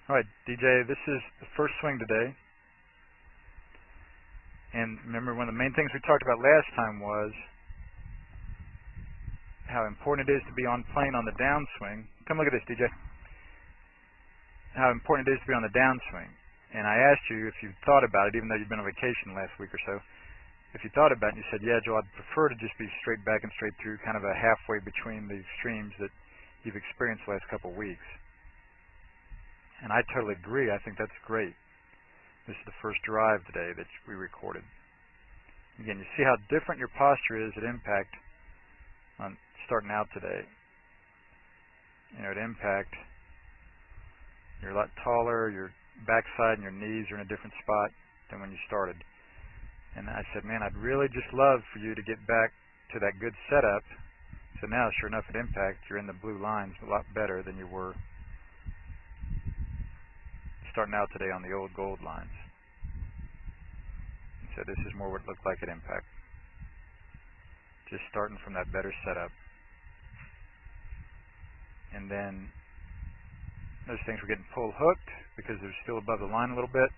Alright, DJ, this is the first swing today. And remember, one of the main things we talked about last time was how important it is to be on plane on the downswing. Come look at this, DJ. How important it is to be on the downswing. And I asked you if you thought about it, even though you've been on vacation last week or so. If you thought about it, and you said, yeah, Joe, I'd prefer to just be straight back and straight through, kind of a halfway between the extremes that you've experienced the last couple of weeks. And I totally agree. I think that's great. This is the first drive today that we recorded. Again, you see how different your posture is at impact on starting out today. You know, at impact, you're a lot taller, your backside and your knees are in a different spot than when you started. And I said, man, I'd really just love for you to get back to that good setup. So now, sure enough, at impact, you're in the blue lines a lot better than you were starting out today on the old gold lines. And so this is more what it looked like at impact. Just starting from that better setup. And then those things were getting pull hooked because they're still above the line a little bit.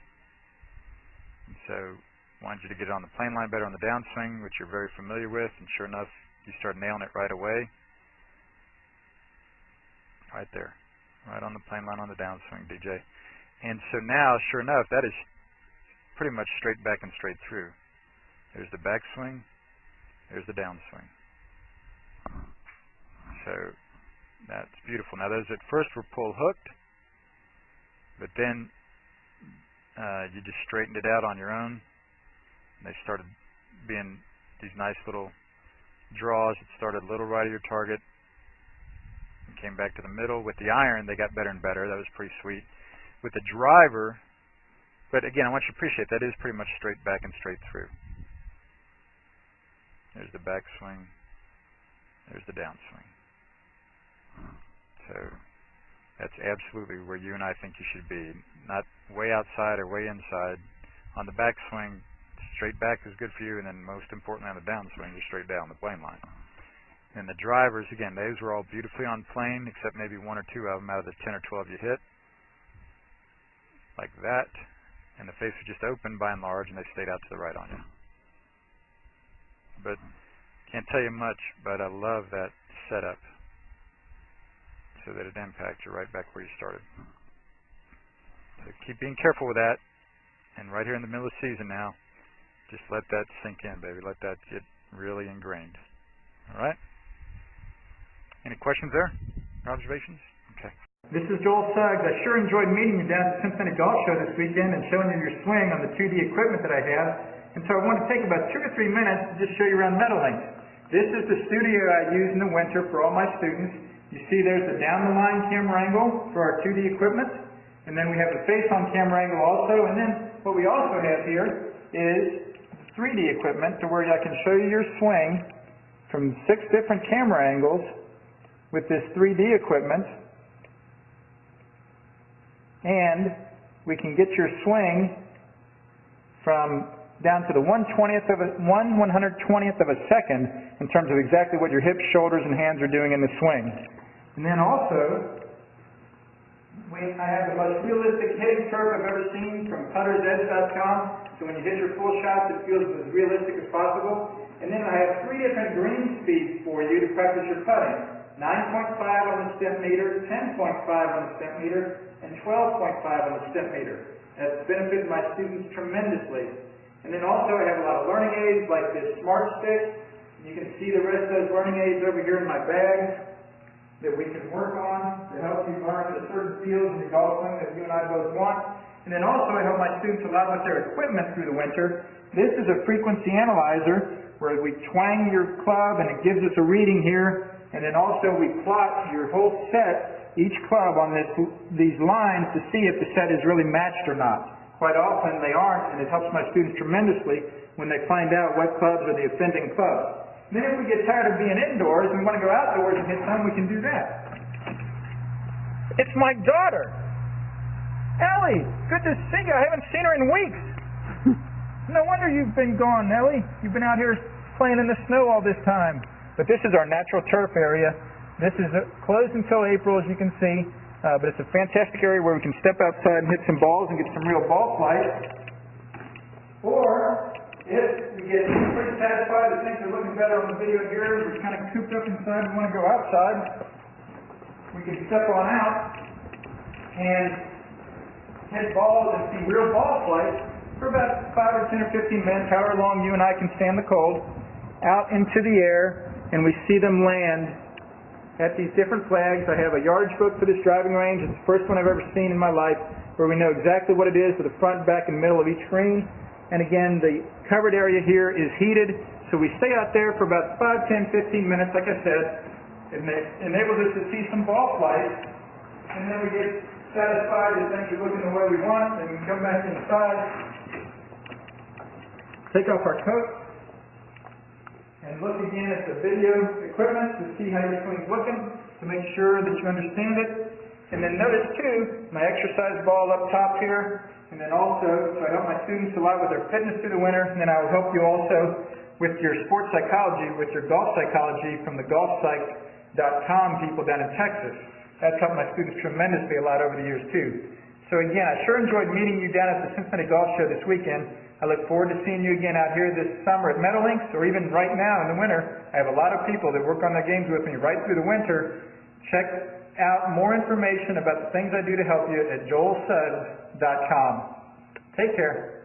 And so wanted you to get it on the plane line better on the downswing, which you're very familiar with, and sure enough, you start nailing it right away. Right there. Right on the plane line on the downswing, DJ. And so now, sure enough, that is pretty much straight back and straight through. There's the backswing. There's the downswing. So that's beautiful. Now those at first were pull hooked, but then you just straightened it out on your own. And they started being these nice little draws that started a little right of your target and came back to the middle. With the iron, they got better and better. That was pretty sweet. With the driver, but again, I want you to appreciate that is pretty much straight back and straight through. There's the backswing. There's the downswing. So that's absolutely where you and I think you should be. Not way outside or way inside. On the backswing, straight back is good for you, and then most importantly on the downswing, you're straight down the plane line. And the drivers, again, those were all beautifully on plane, except maybe one or two of them out of the 10 or 12 you hit. Like that. And the face was just open by and large, and they stayed out to the right on you. But can't tell you much, but I love that setup. So that at impact, you're right back where you started. So keep being careful with that. And right here in the middle of the season now, just let that sink in, baby. Let that get really ingrained. All right? Any questions there? Observations? Okay. This is Joel Suggs. I sure enjoyed meeting you down at the Cincinnati Golf Show this weekend and showing you your swing on the 2D equipment that I have. And so I want to take about 2 or 3 minutes to just show you around Meadowlinks. This is the studio I use in the winter for all my students. You see there's the down-the-line camera angle for our 2D equipment. And then we have the face-on camera angle also. And then what we also have here is 3D equipment to where I can show you your swing from 6 different camera angles with this 3D equipment. And we can get your swing from down to the 1/120th of a second in terms of exactly what your hips, shoulders, and hands are doing in the swing. And then also, I have the most realistic hitting curve I've ever seen from puttersedge.com. So when you hit your full shots, it feels as realistic as possible. And then I have 3 different green speeds for you to practice your putting. 9.5 on the step meter, 10.5 on the step meter, and 12.5 on the step meter. That's benefited my students tremendously. And then also I have a lot of learning aids like this Smart Stick. You can see the rest of those learning aids over here in my bag that we can work on to help you learn the certain fields in the golf swing that you and I both want. And then also I help my students a lot with their equipment through the winter. This is a frequency analyzer where we twang your club and it gives us a reading here. And then also we plot your whole set, each club on these lines to see if the set is really matched or not. Quite often they aren't, and it helps my students tremendously when they find out what clubs are the offending clubs. Then if we get tired of being indoors and we want to go outdoors and hit some, we can do that. It's my daughter, Ellie. Good to see you. I haven't seen her in weeks. No wonder you've been gone, Ellie. You've been out here playing in the snow all this time. But this is our natural turf area. This is closed until April, as you can see. But it's a fantastic area where we can step outside and hit some balls and get some real ball flight. Or, if we get pretty satisfied that things are looking better on the video here, we're kind of cooped up inside and want to go outside, we can step on out and hit balls and see real ball flight for about 5 or 10 or 15 minutes, however long you and I can stand the cold, out into the air, and we see them land at these different flags. I have a yardage book for this driving range. It's the first one I've ever seen in my life where we know exactly what it is with the front, back, and middle of each green. And again, the covered area here is heated, so we stay out there for about 5, 10, 15 minutes, like I said. It enables us to see some ball flight, and then we get satisfied that things are looking the way we want, and we can come back inside, take off our coat, and look again at the video equipment to see how your swing's looking, to make sure that you understand it. And then notice too, my exercise ball up top here, and then also, so I help my students a lot with their fitness through the winter, and then I will help you also with your sports psychology, with your golf psychology from the golfpsych.com people down in Texas. That's helped my students tremendously a lot over the years too. So again, I sure enjoyed meeting you down at the Cincinnati Golf Show this weekend. I look forward to seeing you again out here this summer at Meadowlinks, or even right now in the winter. I have a lot of people that work on their games with me right through the winter. Check out more information about the things I do to help you at joelsuggs.com. Take care.